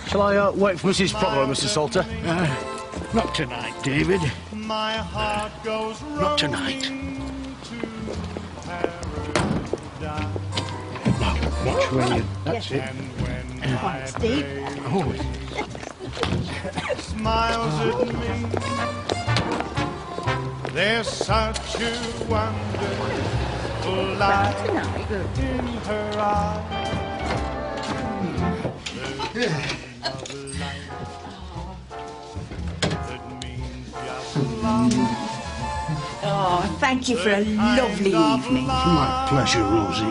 Shall I wait for Mrs. Prothero, Mr. Salter? Not tonight, David. My heart goes Not tonight. Watch where you... That's it. Come on, Steve. Oh, smiles at me. There's such a wonderful light in her eyes. Oh, thank you for a lovely evening. my pleasure, Rosie.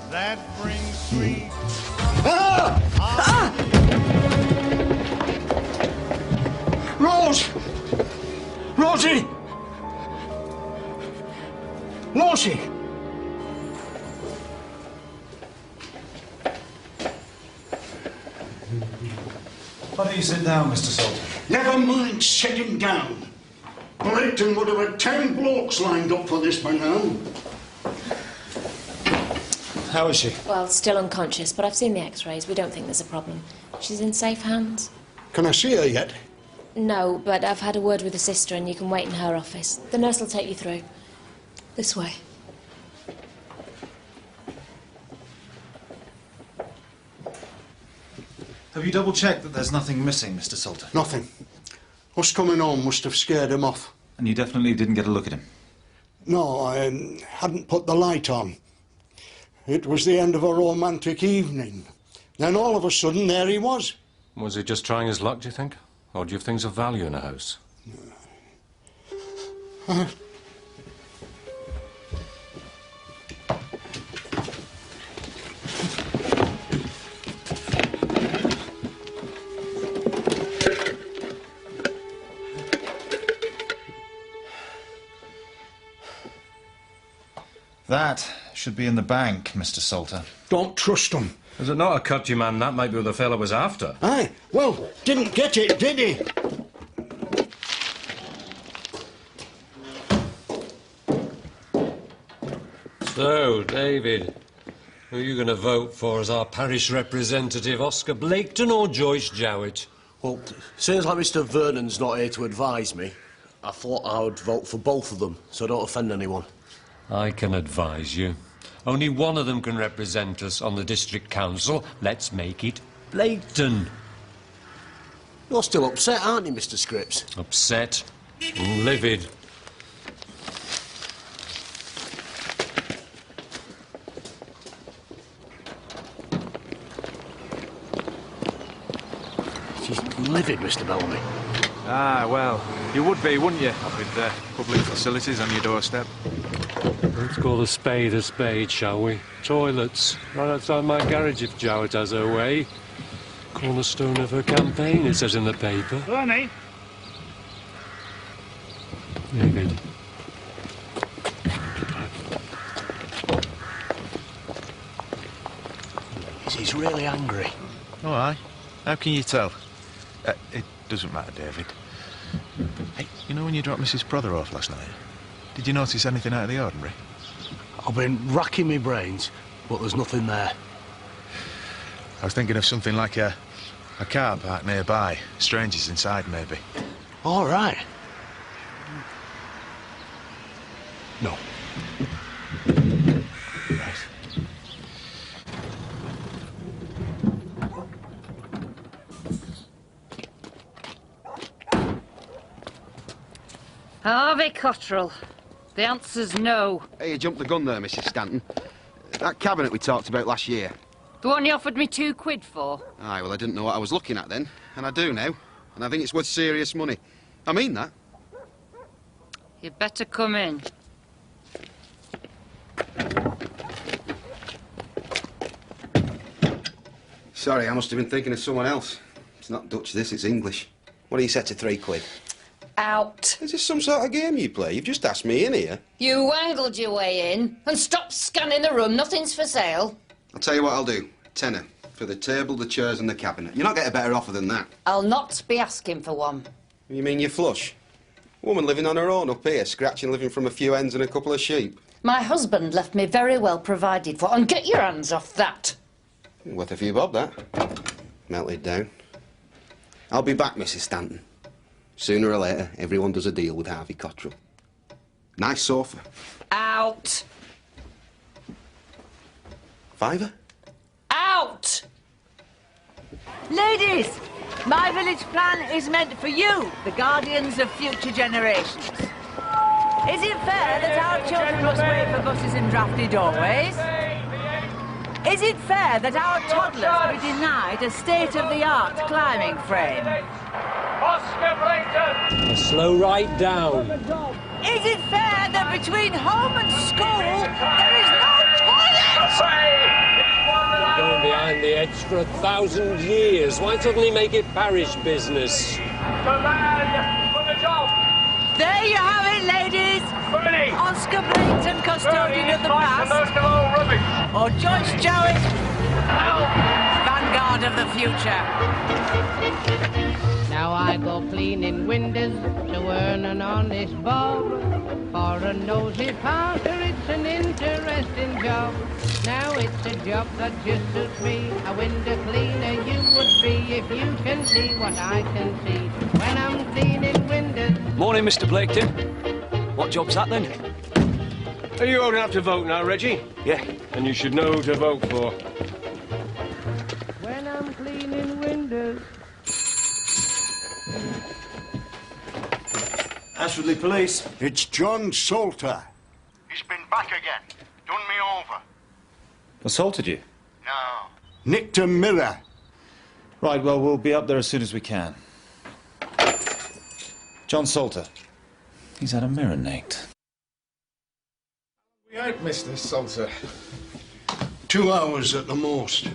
That brings sweet. Rose! Rosie! Rosie! Why don't you sit down, Mr. Salter? Never mind sitting down. Blaketon would have had 10 blokes lined up for this by now. How is she? Well, still unconscious, but I've seen the x-rays. We don't think there's a problem. She's in safe hands. Can I see her yet? No, but I've had a word with the sister and you can wait in her office. The nurse will take you through. This way. Have you double-checked that there's nothing missing, Mr. Salter? Nothing. Us coming home must have scared him off. And you definitely didn't get a look at him? No, I hadn't put the light on. It was the end of a romantic evening. Then all of a sudden, there he was. Was he just trying his luck, do you think? Or do you have things of value in a house? That should be in the bank, Mr. Salter. Don't trust him. Is it not occurred to you, man, that might be what the fellow was after? Aye, well, didn't get it, did he? So, David, who are you going to vote for as our parish representative, Oscar Blaketon or Joyce Jowett? Well, seems like Mr. Vernon's not here to advise me. I thought I would vote for both of them, so I don't offend anyone. I can advise you. Only one of them can represent us on the district council. Let's make it Blaketon. You're still upset, aren't you, Mr. Scripps? Upset and livid. She's livid, Mr. Bellamy. Ah, well, you would be, wouldn't you, with public facilities on your doorstep? Let's call a spade, shall we? Toilets. Right outside my garage if Jowett has her way. Cornerstone of her campaign, it says in the paper. Bernie? David. He's really angry. Oh, aye. How can you tell? It doesn't matter, David. Hey, you know when you dropped Mrs. Prothero off last night? Did you notice anything out of the ordinary? I've been racking my brains, but there's nothing there. I was thinking of something like a car park nearby. Strangers inside, maybe. All right. No. Right. Harvey Cottrell. The answer's no. Hey, you jumped the gun there, Mrs. Stanton. That cabinet we talked about last year. The one you offered me £2 for? Aye, well, I didn't know what I was looking at then, and I do now. And I think it's worth serious money. I mean that. You'd better come in. Sorry, I must have been thinking of someone else. It's not Dutch, this, it's English. What do you set to £3? Out. Is this some sort of game you play? You've just asked me in here. You wangled your way in and stopped scanning the room. Nothing's for sale. I'll tell you what I'll do. £10 for the table, the chairs and the cabinet. You're not getting a better offer than that. I'll not be asking for one. You mean you're flush? Woman living on her own up here, scratching living from a few hens and a couple of sheep. My husband left me very well provided for, and get your hands off that. Worth a few bob, that. Melted down. I'll be back, Mrs. Stanton. Sooner or later, everyone does a deal with Harvey Cottrell. Nice sofa. Out. $5? Out! Ladies, my village plan is meant for you, the guardians of future generations. Is it fair that our children must wait for buses in drafty doorways? Is it fair that our toddlers be denied a state-of-the-art climbing frame? Oscar Blayton! A slow right down. Is it fair that between home and school there is no toilet? Going behind the edge for 1,000 years. Why suddenly make it parish business? The man for the job! There you have it, ladies. Bernie! Oscar Blayton, custodian of the past. Most of all rubbish! Or Joyce Jowett, vanguard of the future. Now I go cleaning windows to earn an honest bob. For a nosy parter, it's an interesting job. Now it's a job that just suits me. A window cleaner you would be if you can see what I can see when I'm cleaning windows. Morning, Mr. Blaketon. What job's that then? Are you old enough to vote now, Reggie? Yeah. And you should know who to vote for. When I'm cleaning windows. Ashfordley Police. It's John Salter. He's been back again. Done me over. Assaulted you? No. Nicked a mirror. Right, well, we'll be up there as soon as we can. John Salter. He's had a mirror nicked. We out, Mr. Salter. 2 hours at the most.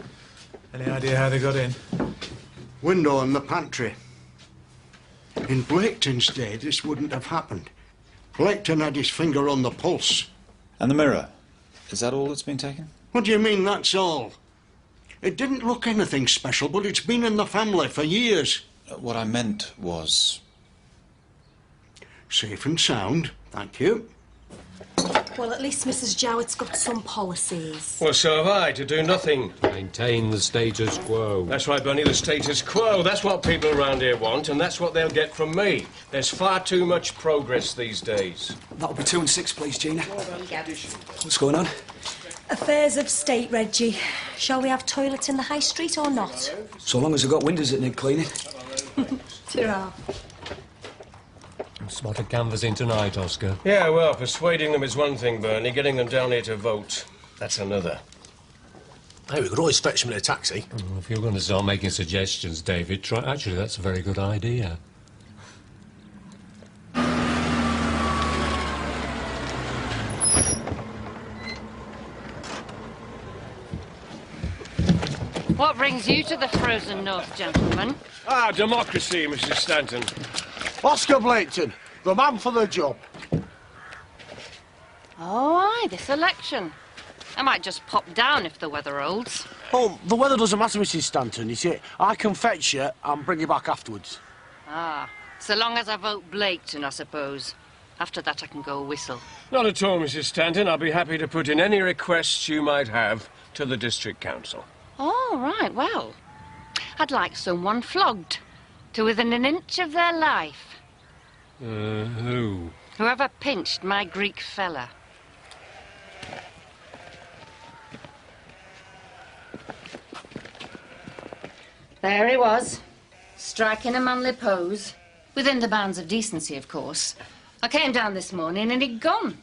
Any idea how they got in? Window in the pantry. In Blaketon's day, this wouldn't have happened. Blaketon had his finger on the pulse. And the mirror? Is that all that's been taken? What do you mean, that's all? It didn't look anything special, but it's been in the family for years. What I meant was... Safe and sound, thank you. Well, at least Mrs. Jowett's got some policies. Well, so have I, to do nothing. Maintain the status quo. That's right, Bernie, the status quo. That's what people around here want, and that's what they'll get from me. There's far too much progress these days. That'll be 2 and 6, please, Gina. What's going on? Affairs of state, Reggie. Shall we have toilets in the high street or not? So long as they've got windows that need cleaning. Ta-ra. Spotted canvassing tonight, Oscar. Yeah, well, persuading them is one thing, Bernie. Getting them down here to vote, that's another. Hey, we could always fetch them in a taxi. Well, if you're going to start making suggestions, David, try... Actually, that's a very good idea. What brings you to the frozen north, gentlemen? Ah, democracy, Mrs. Stanton. Oscar Blayton, the man for the job. Oh, aye, this election. I might just pop down if the weather holds. Oh, the weather doesn't matter, Mrs. Stanton. You see, I can fetch you and bring you back afterwards. Ah, so long as I vote Blaketon, I suppose. After that, I can go whistle. Not at all, Mrs. Stanton. I'll be happy to put in any requests you might have to the district council. Oh, right, well. I'd like someone flogged to within an inch of their life. Who? Whoever pinched my Greek fella. There he was, striking a manly pose, within the bounds of decency, of course. I came down this morning and he'd gone.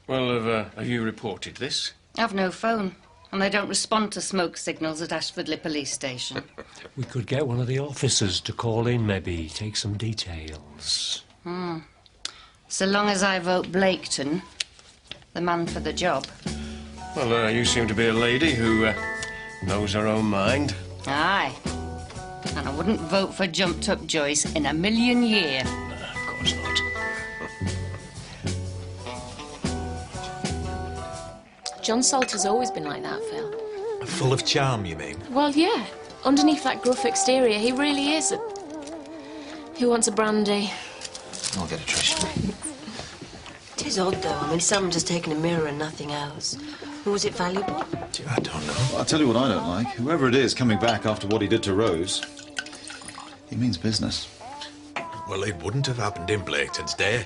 Well, have you reported this? I've no phone, and they don't respond to smoke signals at Ashfordley Police Station. We could get one of the officers to call in, maybe, take some details. So long as I vote Blaketon, the man for the job. Well, you seem to be a lady who knows her own mind. Aye. And I wouldn't vote for Jumped-Up Joyce in a million year. No, of course not. John Salter's always been like that, Phil. Full of charm, you mean? Well, yeah. Underneath that gruff exterior, he really is a... Who wants a brandy? I'll get a Trish. It is odd, though. I mean, someone just taking a mirror and nothing else. Was it valuable? I don't know. I'll tell you what I don't like. Whoever it is coming back after what he did to Rose, he means business. Well, it wouldn't have happened in Blaketon's day.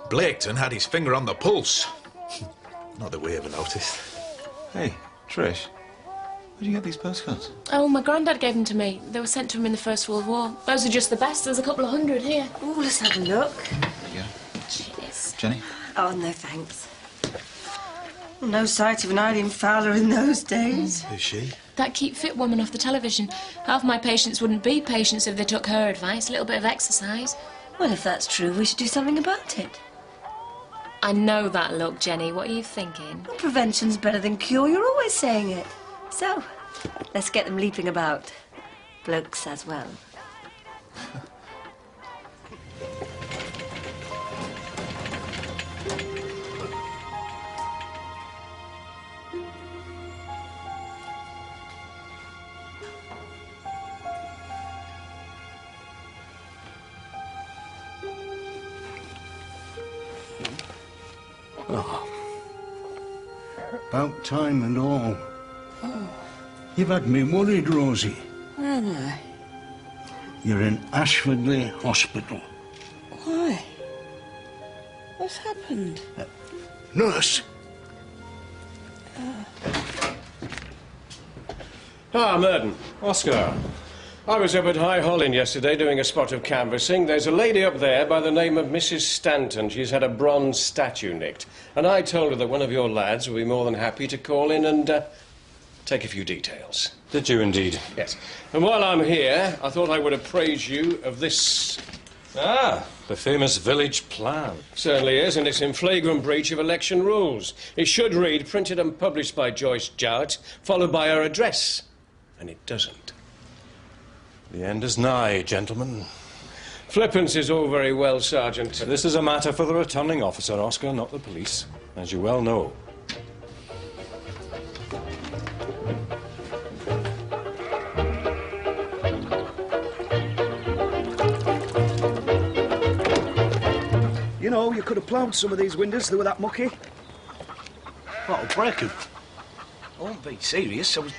Blaketon had his finger on the pulse. Not that we ever noticed. Hey, Trish, where'd you get these postcards? Oh, my granddad gave them to me. They were sent to him in the First World War. Those are just the best. There's a couple of hundred here. Oh, let's have a look. There you go. Cheers. Jenny? Oh, no thanks. No sight of an Eileen Fowler in those days. Who's she? That keep fit woman off the television. Half my patients wouldn't be patients if they took her advice. A little bit of exercise. Well, if that's true, we should do something about it. I know that look, Jenny. What are you thinking? Well, prevention's better than cure. You're always saying it. So, let's get them leaping about. Blokes as well. Oh. About time and all. Oh. You've had me worried, Rosie. Have I? You're in Ashfordley Hospital. Why? What's happened? Nurse! Ah, Murden. Oscar. I was up at High Holland yesterday doing a spot of canvassing. There's a lady up there by the name of Mrs. Stanton. She's had a bronze statue nicked. And I told her that one of your lads would be more than happy to call in and take a few details. Did you indeed? Yes. And while I'm here, I thought I would appraise you of this. Ah, the famous village plan. Certainly is, and it's in flagrant breach of election rules. It should read, printed and published by Joyce Jowett, followed by her address. And it doesn't. The end is nigh, gentlemen. Flippance is all very well, Sergeant. This is a matter for the returning officer, Oscar, not the police, as you well know. You know, you could have ploughed some of these windows. They were that mucky. That'll break them. I won't be serious. I was...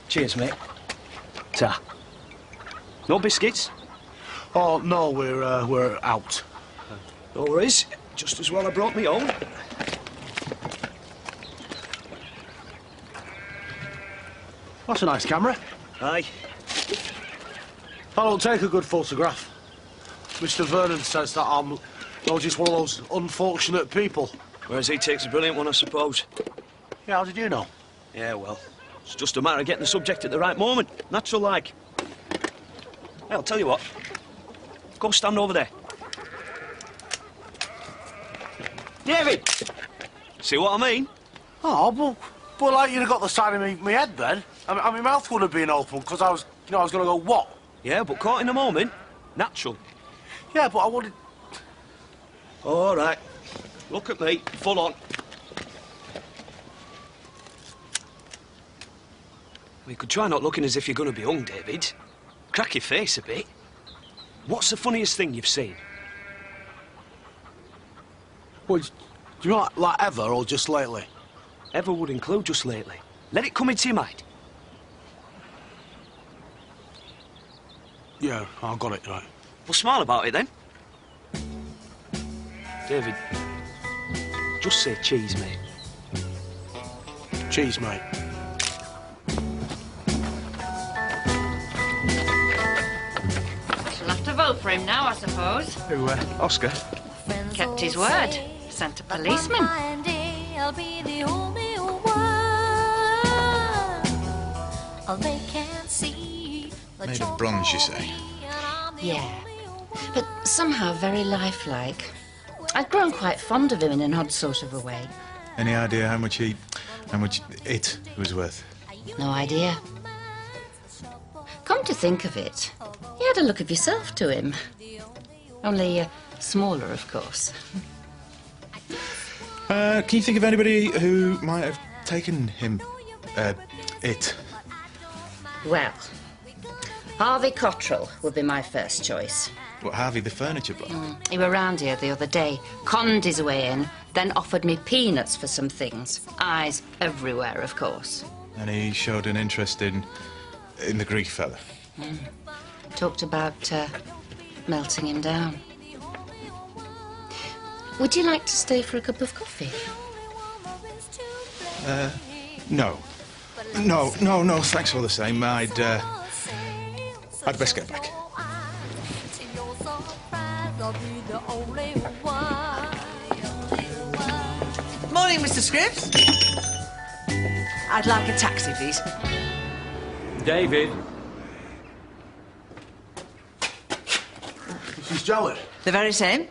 Cheers, mate. Ta. No biscuits? Oh, no, we're out. No worries. Just as well I brought me own. That's a nice camera. Aye. I don't take a good photograph. Mr. Vernon says that I'm just one of those unfortunate people. Whereas he takes a brilliant one, I suppose. Yeah, how did you know? Yeah, well, it's just a matter of getting the subject at the right moment. Natural like. Hey, I'll tell you what. Go stand over there. David! See what I mean? Oh, but like you'd have got the side of me head then. I mean, my mouth would have been open because I was going to go, what? Yeah, but caught in a moment. Natural. Yeah, but I wanted... All right. Look at me. Full on. Well, you could try not looking as if you're going to be hung, David. Crack your face a bit. What's the funniest thing you've seen? Well, do you know, like ever or just lately? Ever would include just lately. Let it come into your mind. Yeah, I got it, right. Well, smile about it, then. David, just say cheese, mate. Cheese, mate. She'll have to vote for him now, I suppose. Who, Oscar? Kept his word. Sent a policeman. I'll be the only one. They can't see. Made of bronze, you say? Yeah, but somehow very lifelike. I'd grown quite fond of him in an odd sort of a way. Any idea how much it was worth? No idea. Come to think of it, you had a look of yourself to him. Only smaller, of course. Can you think of anybody who might have taken him, it? Well, Harvey Cottrell would be my first choice. What, Harvey the furniture bloke? He were round here the other day, conned his way in, then offered me peanuts for some things. Eyes everywhere, of course. And he showed an interest in the Greek fella. Talked about melting him down. Would you like to stay for a cup of coffee? No. No, thanks all the same. I'd best get back. Morning, Mr. Scripps. I'd like a taxi, please. David. Mrs. Jowett. The very same.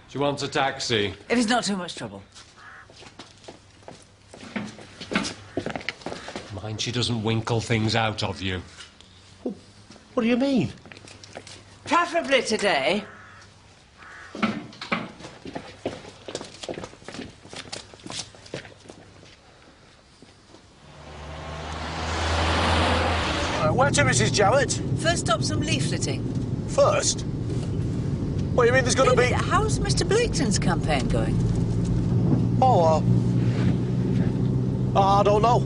She wants a taxi. If it's not too much trouble. Mind she doesn't winkle things out of you. What do you mean? Preferably today. Where to, Mrs. Jowett? First stop, some leafleting. First? What, you mean there's going to be... How's Mr. Blaketon's campaign going? Oh, I don't know.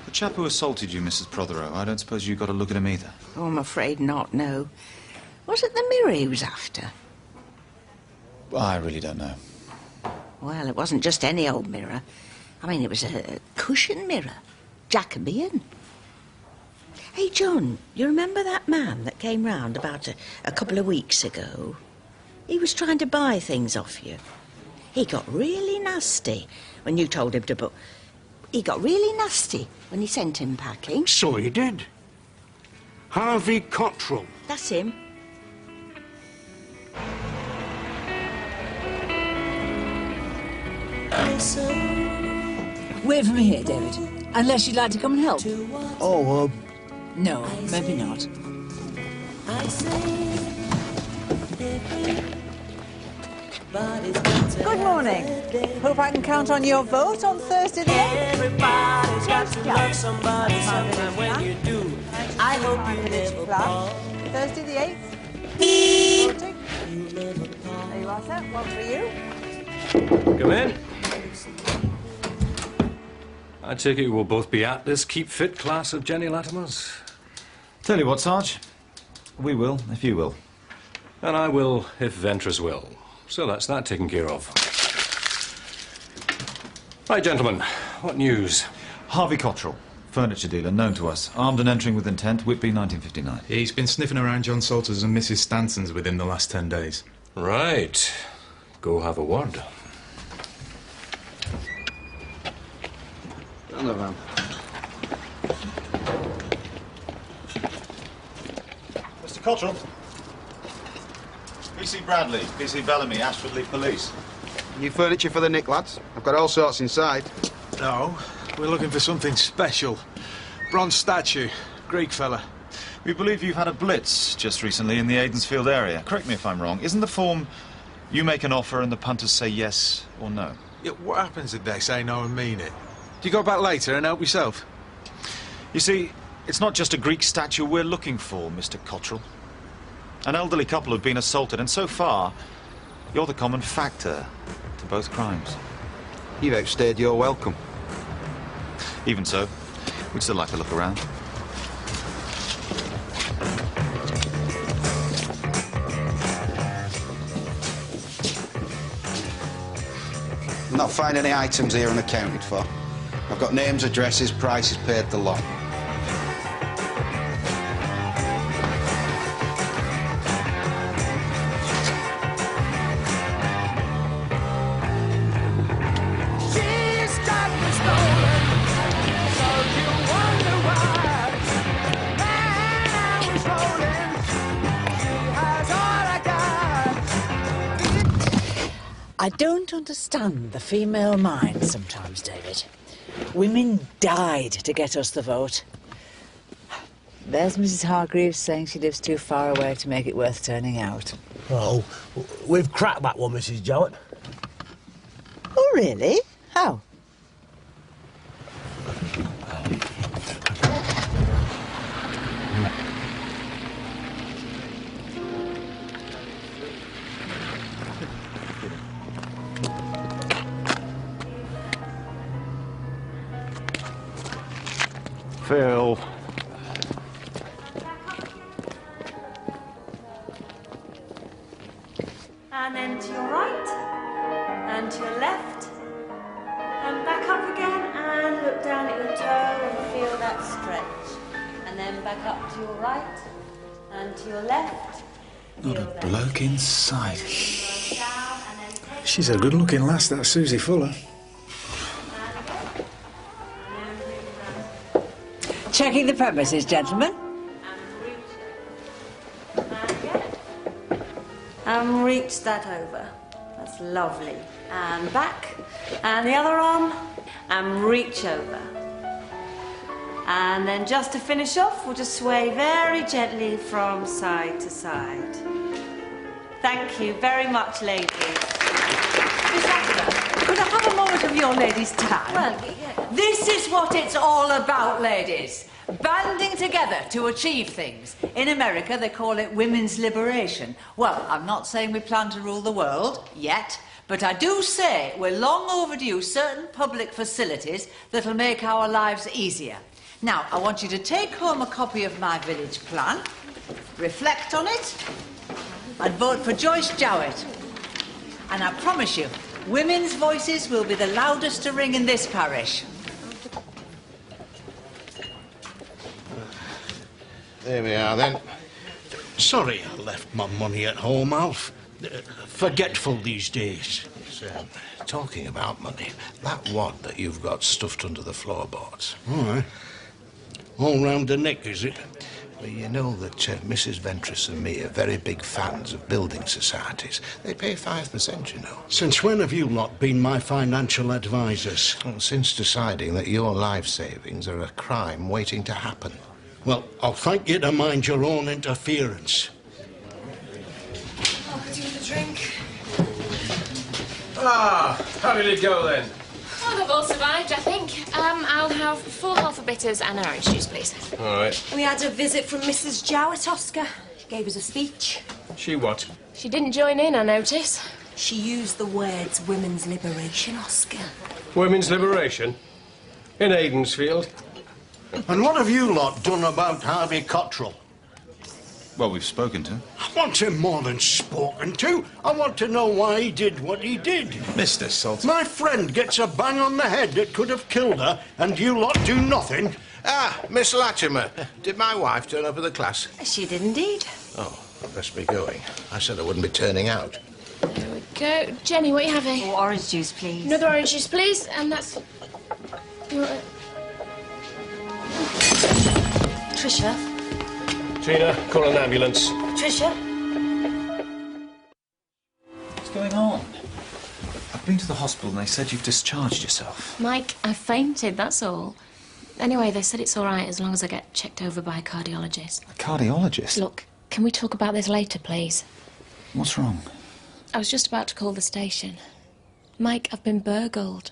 The chap who assaulted you, Mrs. Prothero, I don't suppose you got a look at him either. Oh, I'm afraid not, no. Was it the mirror he was after? I really don't know. Well, it wasn't just any old mirror. I mean, it was a cushion mirror. Jacobean. Hey, John, you remember that man that came round about a couple of weeks ago? He was trying to buy things off you. He got really nasty when you told him to book. He got really nasty when you sent him packing. So he did. Harvey Cottrell. That's him. Wait for me here, David. Unless you'd like to come and help. Oh, No, maybe not. Good morning. Hope I can count on your vote on Thursday the 8th. Everybody's got to love somebody sometime when you do. I hope you never fall. Thursday the 8th. Voting. There you are, sir. One for you. Come in. I take it we'll both be at this Keep Fit class of Jenny Latimer's. Tell you what, Sarge. We will, if you will. And I will, if Ventris will. So that's that taken care of. Right, gentlemen, what news? Harvey Cottrell, furniture dealer, known to us. Armed and entering with intent, Whitby, 1959. He's been sniffing around John Salter's and Mrs. Stanson's within the last 10 days. Right. Go have a word. Donovan. Mr. Cottrell. PC Bradley, PC Bellamy, Ashford Police. New furniture for the Nick lads? I've got all sorts inside. No, we're looking for something special. Bronze statue, Greek fella. We believe you've had a blitz just recently in the Aidensfield area. Correct me if I'm wrong. Isn't the form you make an offer and the punters say yes or no? Yeah, what happens if they say no and mean it? Do you go back later and help yourself? You see, it's not just a Greek statue we're looking for, Mr. Cottrell. An elderly couple have been assaulted, and so far, you're the common factor to both crimes. You've outstayed your welcome. Even so, we'd still like to look around. I'm not finding any items here unaccounted for. I've got names, addresses, prices paid, the lot. I don't understand the female mind sometimes, David. Women died to get us the vote. There's Mrs. Hargreaves saying she lives too far away to make it worth turning out. Oh, we've cracked that one, Mrs. Jowett. Oh, really? How? Phil. And then to your right, and to your left, and back up again, and look down at your toe and feel that stretch. And then back up to your right, and to your left. Not a bloke in sight. She's a good-looking lass, that Susie Fuller. Checking the premises, gentlemen. And reach that over. That's lovely. And back. And the other arm. And reach over. And then just to finish off, we'll just sway very gently from side to side. Thank you very much, ladies. Miss Agatha, could I have a moment of your ladies' time? Well, yeah. This is what it's all about, ladies. Banding together to achieve things. In America, they call it women's liberation. Well, I'm not saying we plan to rule the world, yet, but I do say we're long overdue certain public facilities that'll make our lives easier. Now, I want you to take home a copy of my village plan, reflect on it, and vote for Joyce Jowett. And I promise you, women's voices will be the loudest to ring in this parish. There we are, then. Sorry I left my money at home, Alf. Forgetful these days. Talking about money, that wad that you've got stuffed under the floorboards. All right. All round the neck, is it? Well, you know that Mrs. Ventris and me are very big fans of building societies. They pay 5%, you know. Since when have you lot been my financial advisors? Well, since deciding that your life savings are a crime waiting to happen. Well, I'll thank you to mind your own interference. Oh, could you have a drink? Ah, how did it go then? Oh, they've all survived, I think. I'll have 4 half a bitters and an orange juice, please. All right. We had a visit from Mrs. Jowett, Oscar. She gave us a speech. She what? She didn't join in, I notice. She used the words women's liberation, Oscar. Women's liberation? In Aidensfield? And what have you lot done about Harvey Cottrell? Well, we've spoken to him. I want him more than spoken to. I want to know why he did what he did. Mr. Salter. My friend gets a bang on the head that could have killed her, and you lot do nothing. Ah, Miss Latimer. Did my wife turn up at the class? She did indeed. Oh, I best be going. I said I wouldn't be turning out. There we go. Jenny, what are you having? Oh, orange juice, please. Another orange juice, please. And that's... Tricia? Tina, call an ambulance. Tricia? What's going on? I've been to the hospital and they said you've discharged yourself. Mike, I fainted, that's all. Anyway, they said it's all right as long as I get checked over by a cardiologist. A cardiologist? Look, can we talk about this later, please? What's wrong? I was just about to call the station. Mike, I've been burgled.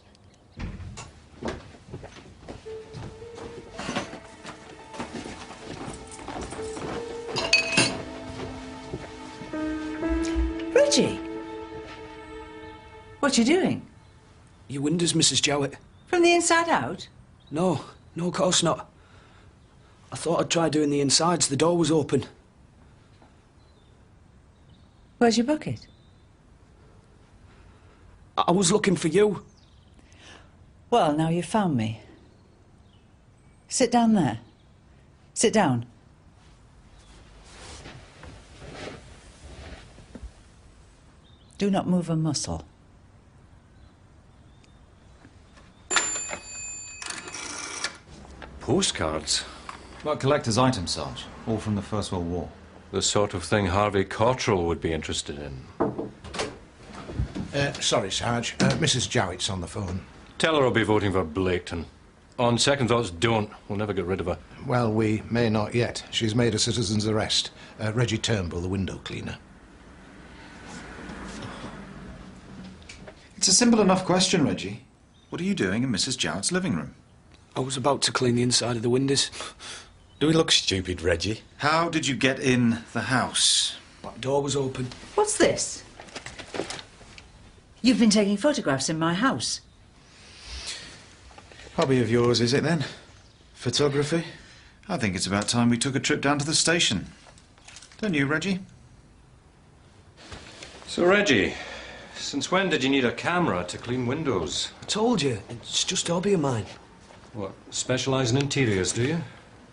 Reggie? What you doing? Your windows, Mrs. Jowett. From the inside out? No, of course not. I thought I'd try doing the insides. The door was open. Where's your bucket? I was looking for you. Well, now you've found me. Sit down there. Sit down. Do not move a muscle. Postcards? Well, collector's items, Sarge. All from the First World War. The sort of thing Harvey Cottrell would be interested in. Sorry, Sarge. Mrs. Jowett's on the phone. Tell her I'll be voting for Blaketon. On second thoughts, don't. We'll never get rid of her. Well, we may not yet. She's made a citizen's arrest. Reggie Turnbull, the window cleaner. It's a simple enough question, Reggie. What are you doing in Mrs. Jowett's living room? I was about to clean the inside of the windows. Do we look stupid, Reggie? How did you get in the house? Back door was open. What's this? You've been taking photographs in my house. Hobby of yours, is it then? Photography? I think it's about time we took a trip down to the station. Don't you, Reggie? So, Reggie, since when did you need a camera to clean windows? I told you, it's just a hobby of mine. What, specialise in interiors, do you?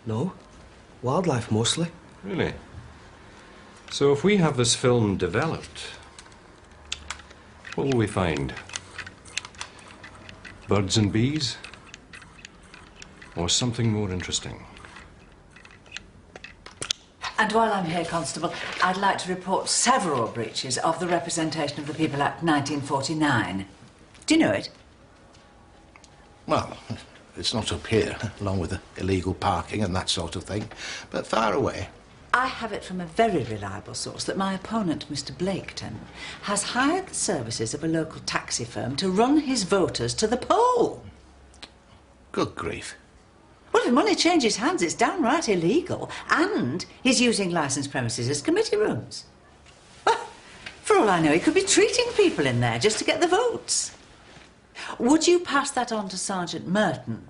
No, wildlife mostly. Really? So if we have this film developed, what will we find? Birds and bees? Or something more interesting? And while I'm here, Constable, I'd like to report several breaches of the Representation of the People Act 1949. Do you know it? Well, it's not up here, along with the illegal parking and that sort of thing, but far away. I have it from a very reliable source that my opponent, Mr. Blaketon, has hired the services of a local taxi firm to run his voters to the poll. Good grief. Well, if money changes hands, it's downright illegal. And he's using licensed premises as committee rooms. Well, for all I know, he could be treating people in there just to get the votes. Would you pass that on to Sergeant Merton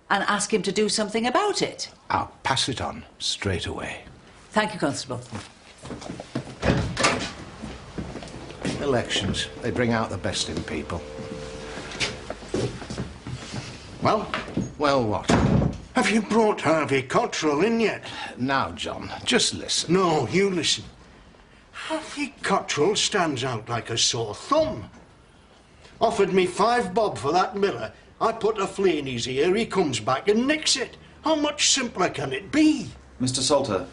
and ask him to do something about it? I'll pass it on straight away. Thank you, Constable. Elections, they bring out the best in people. Well? Well, what? Have you brought Harvey Cottrell in yet? Now, John, just listen. No, you listen. Harvey Cottrell stands out like a sore thumb. Offered me 5 bob for that mirror. I put a flea in his ear, he comes back and nicks it. How much simpler can it be? Mr. Salter,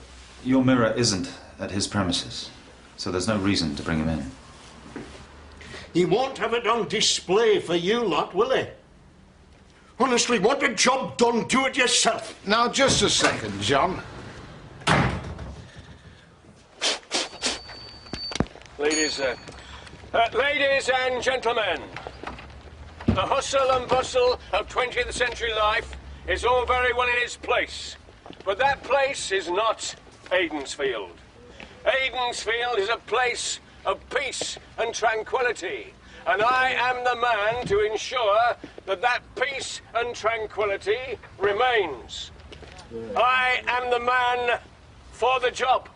your mirror isn't at his premises, so there's no reason to bring him in. He won't have it on display for you lot, will he? Honestly, want a job done, do it yourself. Now, just a second, John. Ladies and gentlemen, the hustle and bustle of 20th century life is all very well in its place, but that place is not Aidensfield. Aidensfield is a place of peace and tranquility, and I am the man to ensure that that peace and tranquility remains. I am the man for the job.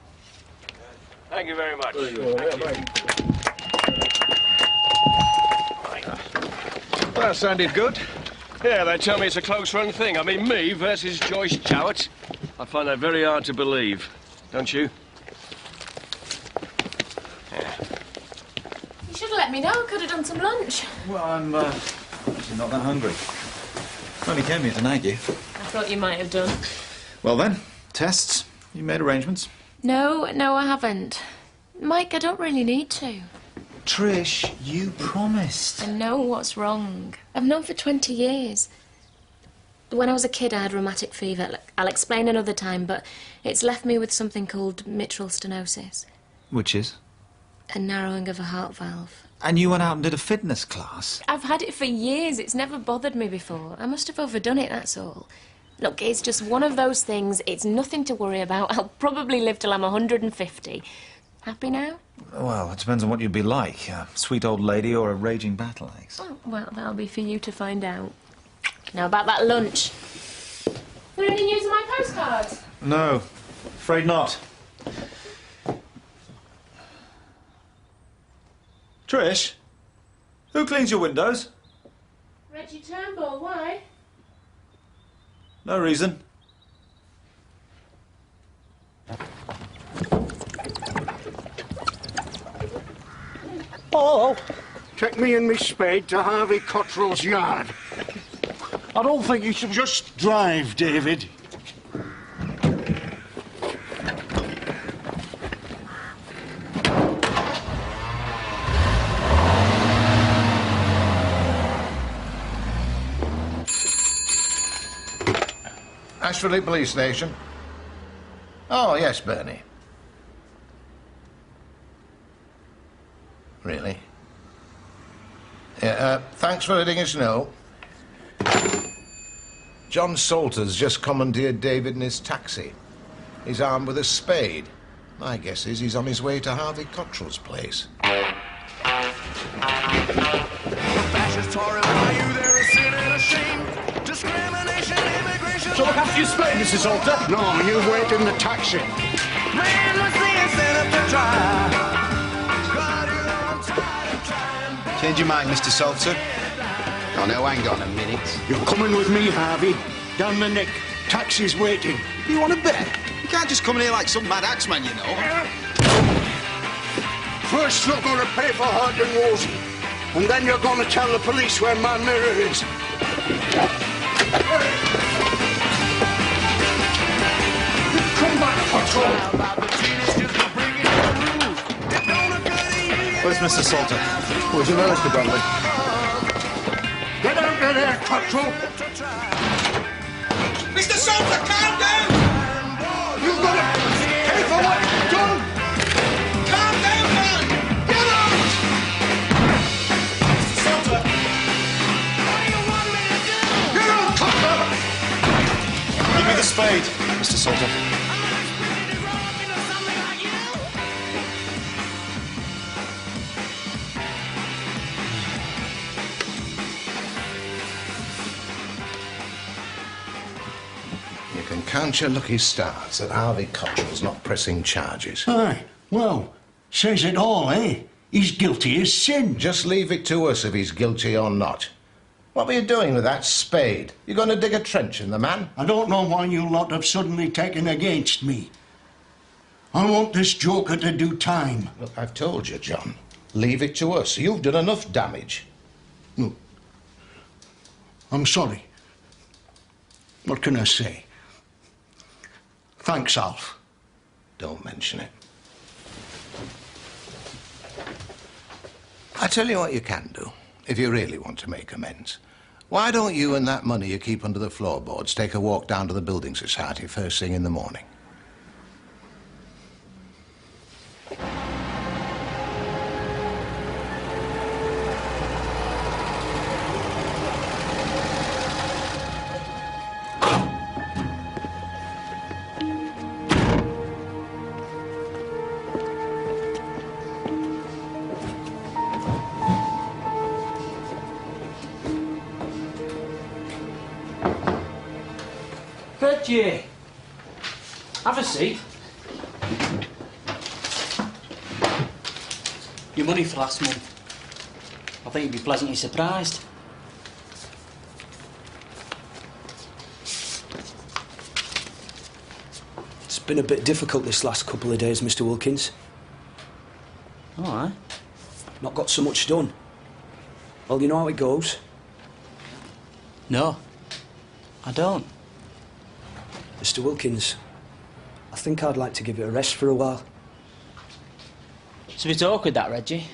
Thank you very much. Well, that sounded good. Yeah, they tell me it's a close-run thing. I mean, me versus Joyce Jowett. I find that very hard to believe, don't you? You should have let me know. I could have done some lunch. Well, I'm actually not that hungry. I only came here to nag you. I thought you might have done. Well then, tests. You made arrangements? No, I haven't. Mike, I don't really need to. Trish, you promised. I know what's wrong. I've known for 20 years. When I was a kid, I had rheumatic fever. I'll explain another time, but it's left me with something called mitral stenosis. Which is? A narrowing of a heart valve. And you went out and did a fitness class? I've had it for years. It's never bothered me before. I must have overdone it, that's all. Look, it's just one of those things. It's nothing to worry about. I'll probably live till I'm 150. Happy now? Well, it depends on what you'd be like. A sweet old lady or a raging battle axe. Oh, well, that'll be for you to find out. Now, about that lunch. There any news of my postcards? No, afraid not. Trish, who cleans your windows? Reggie Turnbull, why? No reason. Oh, take me and Miss Spade to Harvey Cottrell's yard. I don't think you should just drive, David. Ashford Police Station. Oh, yes, Bernie. Really? Yeah, thanks for letting us know. John Salter's just commandeered David in his taxi. He's armed with a spade. My guess is he's on his way to Harvey Cottrell's place. Fascist Tory, why you there a sin and a shame? Discrimination, immigration, to look after your spade, Mrs. Salter? No, you wait in the taxi. Man, what's being set up to try? Change your mind, Mr. Salter? Oh, no, hang on a minute. You're coming with me, Harvey. Down the neck. Taxi's waiting. You want to bet? You can't just come in here like some mad axeman, you know. First you're going to pay for Hart and Wolsey, and then you're going to tell the police where my mirror is. Come back, patrol! Where's Mr. Salter? Where's your Mr. Bromley? Get out of there, patrol! Mr. Salter, calm down! You've got to pay for what you've done! Calm down, man! Get out! Mr. Salter! What do you want me to do? Get out, Tucker! Give me the spade, Mr. Salter. Count your lucky stars that Harvey Cottrell's not pressing charges. Aye, well, says it all, eh? He's guilty as sin. Just leave it to us if he's guilty or not. What were you doing with that spade? You going to dig a trench in the man? I don't know why you lot have suddenly taken against me. I want this joker to do time. Look, I've told you, John. Leave it to us. You've done enough damage. No. I'm sorry. What can I say? Thanks, Alf. Don't mention it. I tell you what you can do, if you really want to make amends. Why don't you and that money you keep under the floorboards take a walk down to the Building Society first thing in the morning? Reggie, have a seat. Your money for last month. I think you'd be pleasantly surprised. It's been a bit difficult this last couple of days, Mr. Wilkins. All right. Not got so much done. Well, you know how it goes. No, I don't. Mr. Wilkins, I think I'd like to give it a rest for a while. It's a bit awkward, that, Reggie.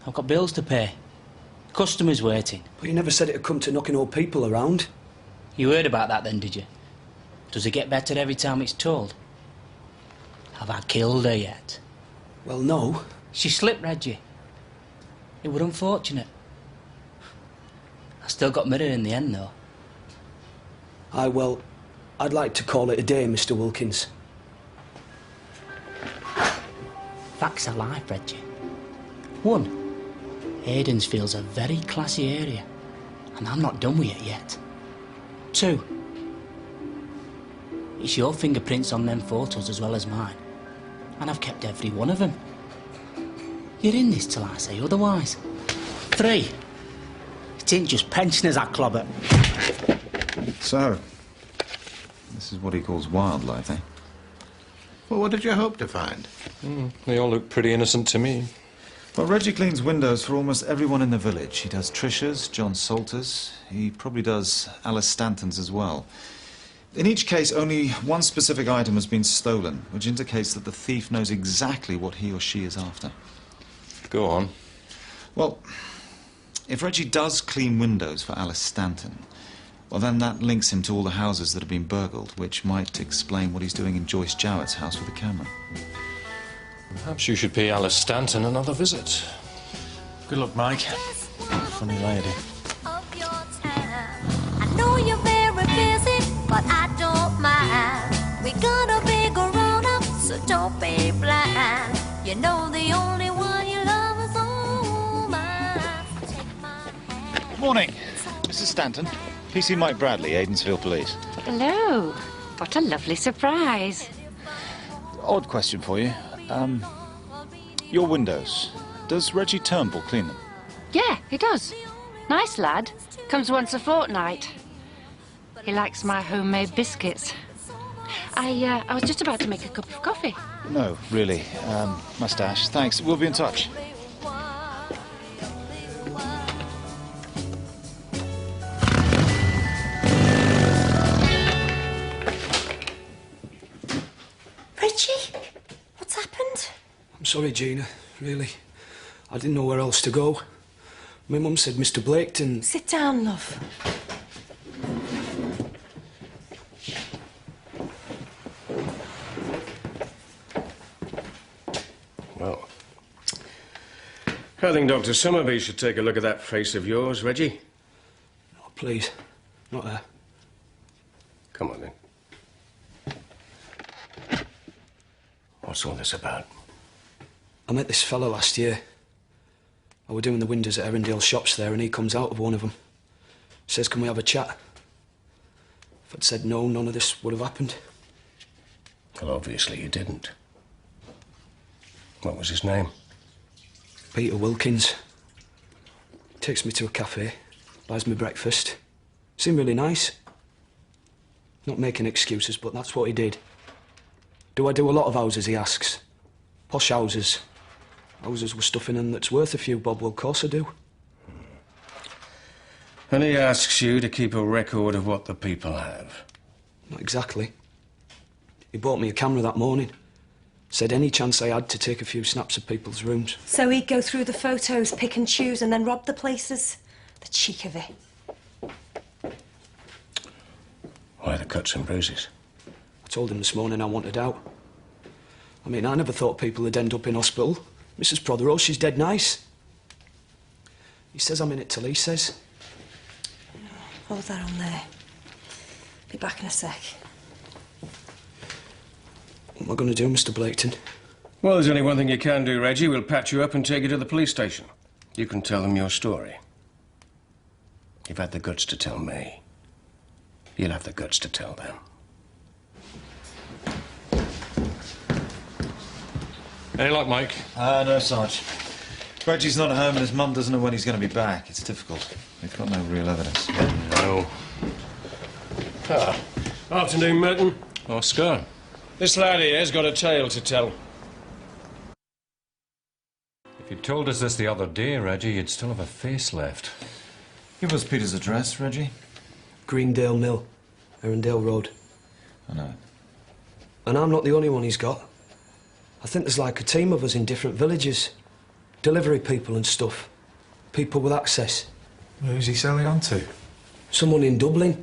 I've got bills to pay. Customers waiting. But you never said it'd come to knocking old people around. You heard about that then, did you? Does it get better every time it's told? Have I killed her yet? Well, no. She slipped, Reggie. It were unfortunate. I still got mirror in the end, though. Well, I'd like to call it a day, Mr. Wilkins. Facts are life, Reggie. 1, Aidensfield's a very classy area, and I'm not done with it yet. 2, it's your fingerprints on them photos as well as mine, and I've kept every one of them. You're in this till I say otherwise. 3, it ain't just pensioners I clobber. So, this is what he calls wildlife, eh? Well, what did you hope to find? They all look pretty innocent to me. Well, Reggie cleans windows for almost everyone in the village. He does Trisha's, John Salter's. He probably does Alice Stanton's as well. In each case, only one specific item has been stolen, which indicates that the thief knows exactly what he or she is after. Go on. Well, if Reggie does clean windows for Alice Stanton, well, then that links him to all the houses that have been burgled, which might explain what he's doing in Joyce Jowett's house with a camera. Perhaps you should pay Alice Stanton another visit. Good luck, Mike. Funny lady. I know you're very busy, but I don't mind. We gotta be grown up, so don't be blind. You know the only one you love is all mine. Take my hand. Morning, Mrs. Stanton. PC Mike Bradley, Aidensfield Police. Hello. What a lovely surprise. Odd question for you. Your windows. Does Reggie Turnbull clean them? Yeah, he does. Nice lad. Comes once a fortnight. He likes my homemade biscuits. I was just about to make a cup of coffee. No, really. Mustache. Thanks. We'll be in touch. Richie? What's happened? I'm sorry, Gina. Really. I didn't know where else to go. My mum said Mr. Blaketon... Sit down, love. Well, I think Dr. Summerby should take a look at that face of yours, Reggie. Oh, please. Not there. Come on, then. What's all this about? I met this fellow last year. I were doing the windows at Erindale shops there, and he comes out of one of them. Says, can we have a chat? If I'd said no, none of this would have happened. Well, obviously you didn't. What was his name? Peter Wilkins. Takes me to a cafe, buys me breakfast. Seemed really nice. Not making excuses, but that's what he did. Do I do a lot of houses, he asks. Posh houses. Houses with stuff in them that's worth a few bob. Well, of course I do. And he asks you to keep a record of what the people have. Not exactly. He bought me a camera that morning. Said any chance I had to take a few snaps of people's rooms. So he'd go through the photos, pick and choose, and then rob the places? The cheek of it. Why the cuts and bruises? I told him this morning I wanted out. I mean, I never thought people would end up in hospital. Mrs. Prothero, she's dead nice. He says I'm in it till he says. Hold that on there. Be back in a sec. What am I going to do, Mr. Blaketon? Well, there's only one thing you can do, Reggie. We'll patch you up and take you to the police station. You can tell them your story. You've had the guts to tell me. You'll have the guts to tell them. Any luck, Mike? No, Sarge. Reggie's not at home and his mum doesn't know when he's going to be back. It's difficult. We've got no real evidence. No. Afternoon, Merton. Oscar. This lad here's got a tale to tell. If you'd told us this the other day, Reggie, you'd still have a face left. Give us Peter's address, Reggie. Greendale Mill, Erindale Road. I know. And I'm not the only one he's got. I think there's like a team of us in different villages. Delivery people and stuff. People with access. Who's he selling on to? Someone in Dublin.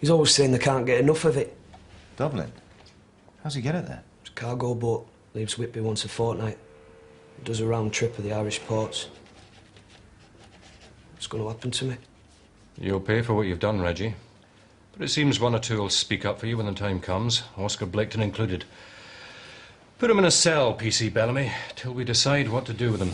He's always saying they can't get enough of it. Dublin? How's he get it there? It's a cargo boat. Leaves Whitby once a fortnight. Does a round trip of the Irish ports. What's going to happen to me? You'll pay for what you've done, Reggie. But it seems one or two will speak up for you when the time comes, Oscar Blaketon included. Put him in a cell, PC Bellamy, till we decide what to do with him.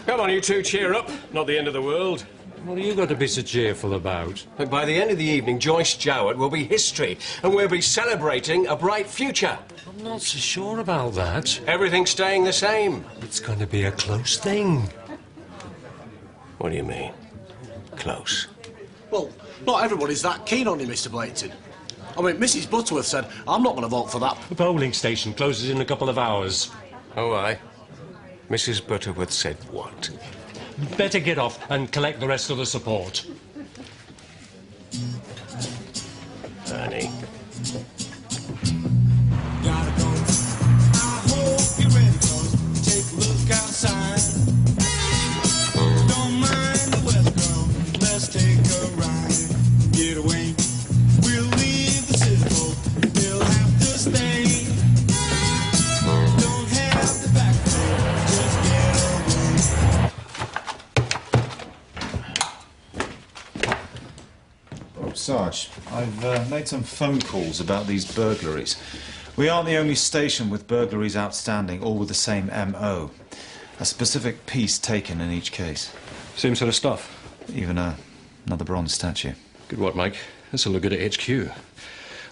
Come on, you two, cheer up. Not the end of the world. What have you got to be so cheerful about? Look, by the end of the evening, Joyce Jowett will be history, and we'll be celebrating a bright future. I'm not so sure about that. Everything's staying the same. It's going to be a close thing. What do you mean? Close? Well, not everybody's that keen on you, Mr. Blaketon. I mean, Mrs. Butterworth said, I'm not going to vote for that. The polling station closes in a couple of hours. Oh, aye. Mrs. Butterworth said what? Better get off and collect the rest of the support. Ernie. Sarge, I've made some phone calls about these burglaries. We aren't the only station with burglaries outstanding, all with the same M.O. A specific piece taken in each case. Same sort of stuff? Even another bronze statue. Good work, Mike. This'll look good at HQ.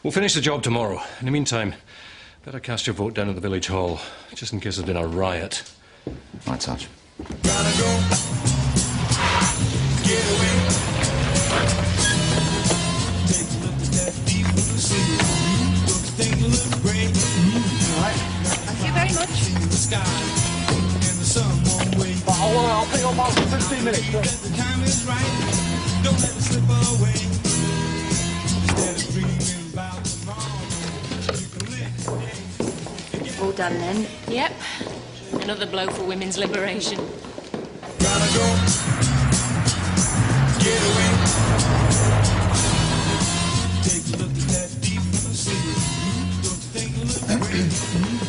We'll finish the job tomorrow. In the meantime, better cast your vote down at the village hall, just in case there's been a riot. Right, Sarge. Gotta go. Get away. Take a look at that deep blue sea. Don't you think it look great? All right. Thank you very much. The sky and the sun won't wait. I'll pick up about 15 minutes. The time is right. Don't let it slip away. Instead of dreaming about tomorrow, you can live today. All done then? Yep. Another blow for women's liberation. Gotta go. Get away. Take a look at that deep blue sea. Don't you think it look great?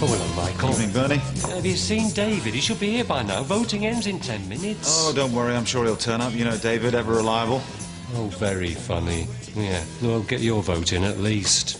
Oh, hello, Michael. Evening, Bernie. Have you seen David? He should be here by now. Voting ends in 10 minutes. Oh, don't worry. I'm sure he'll turn up. You know David, ever reliable. Oh, very funny. Yeah, well, get your vote in at least.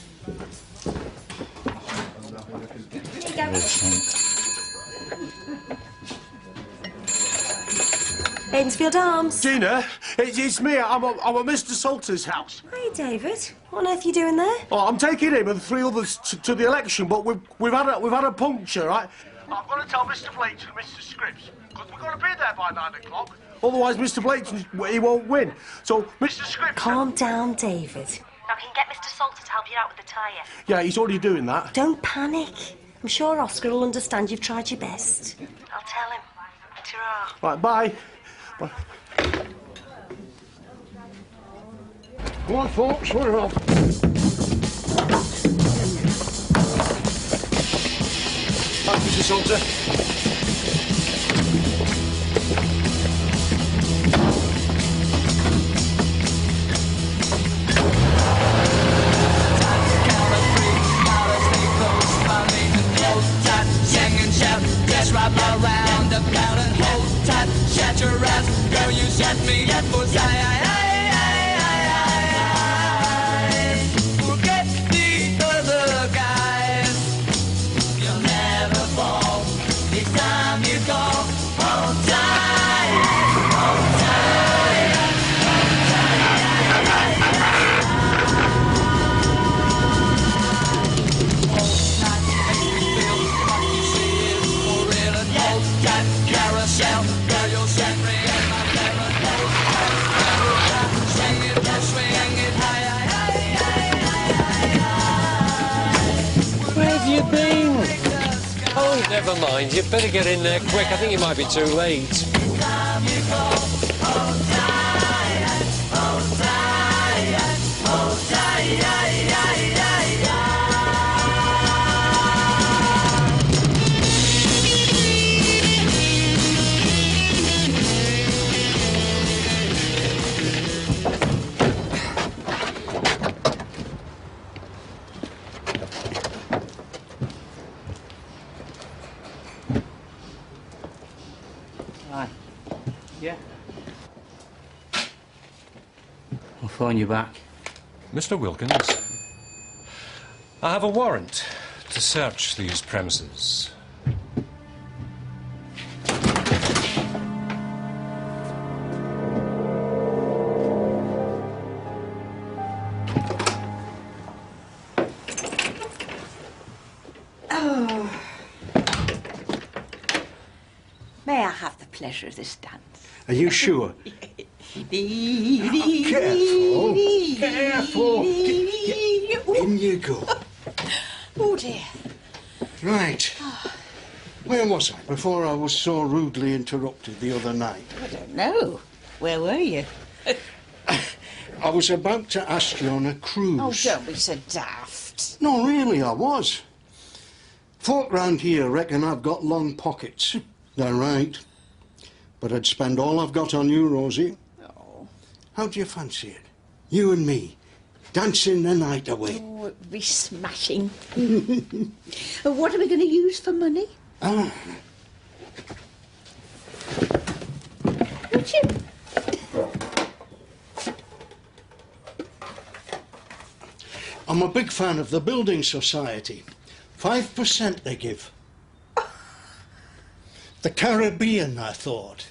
Ainsfield Arms. Gina, it's me. I'm at Mr. Salter's house. Hi, David. What on earth are you doing there? Oh, I'm taking him and the 3 others to the election, but we've had a puncture, right? I've got to tell Mr. Blayton and Mr. Scripps, because we've got to be there by 9 o'clock. Otherwise, Mr. Blayton, he won't win. So, Mr. Scripps... Calm down, David. Now, can you get Mr. Salter to help you out with the tyre? Yeah, he's already doing that. Don't panic. I'm sure Oscar will understand you've tried your best. I'll tell him. Ta-ra. Right, bye. Bye. Come on, folks, we're off. Back, Mr. Salter. Wrap around the pound and hold tight, shut your eyes, girl, you set me up for forget the other guys, you'll never fall, this time you go, hold tight, hold tight, hold tight, make me feel like you see it. Carousel, girl, you'll set me in my lemon. Swing it, swing it, high. Where have you been? Oh, never mind. You better get in there quick. I think you might be too late. Hi. Yeah. I'll phone you back. Mr. Wilkins, I have a warrant to search these premises. Oh. May I have the pleasure of this dance? Are you sure? Careful. Careful. In you go. Oh, dear. Right. Where was I before I was so rudely interrupted the other night? I don't know. Where were you? I was about to ask you on a cruise. Oh, don't be so daft. No, really, I was. Folk round here reckon I've got long pockets. They're right. But I'd spend all I've got on you, Rosie. Oh. How do you fancy it? You and me, dancing the night away. Oh, it'd be smashing. What are we going to use for money? Ah. Would you? I'm a big fan of the Building Society. 5% they give. The Caribbean, I thought.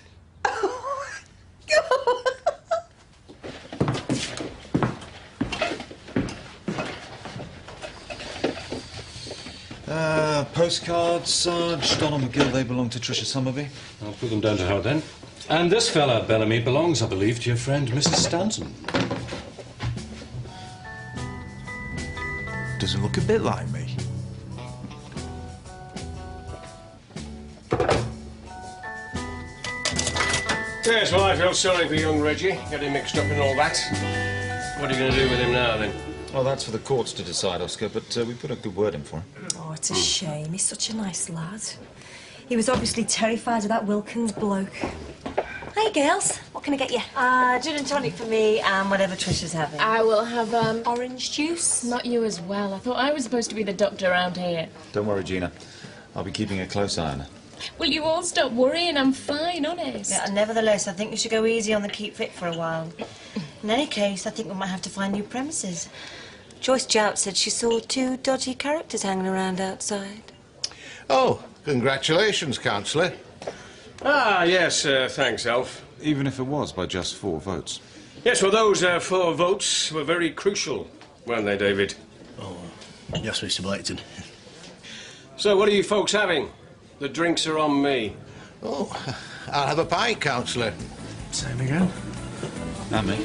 Postcards, Sarge, Donald McGill, they belong to Tricia Somerby. I'll put them down to her then. And this fella, Bellamy, belongs, I believe, to your friend Mrs. Stanton. Doesn't look a bit like me. Yes, well, I feel sorry for young Reggie, getting mixed up in all that. What are you going to do with him now, then? Well, that's for the courts to decide, Oscar, but we put a good word in for him. Oh, it's a shame. He's such a nice lad. He was obviously terrified of that Wilkins bloke. Hey, girls. What can I get you? Gin and tonic for me and whatever Trisha's having. I will have, orange juice. Not you as well. I thought I was supposed to be the doctor around here. Don't worry, Gina. I'll be keeping a close eye on her. Will you all stop worrying? I'm fine, honest. Yeah, nevertheless, I think we should go easy on the keep fit for a while. In any case, I think we might have to find new premises. Joyce Jout said she saw 2 dodgy characters hanging around outside. Oh, congratulations, Councillor. Ah, yes, thanks, Alf. Even if it was by just 4 votes. Yes, well, those 4 votes were very crucial, weren't they, David? Oh, yes, Mr. Blaketon. So, what are you folks having? The drinks are on me. Oh, I'll have a pint, Councillor. Same again. And me.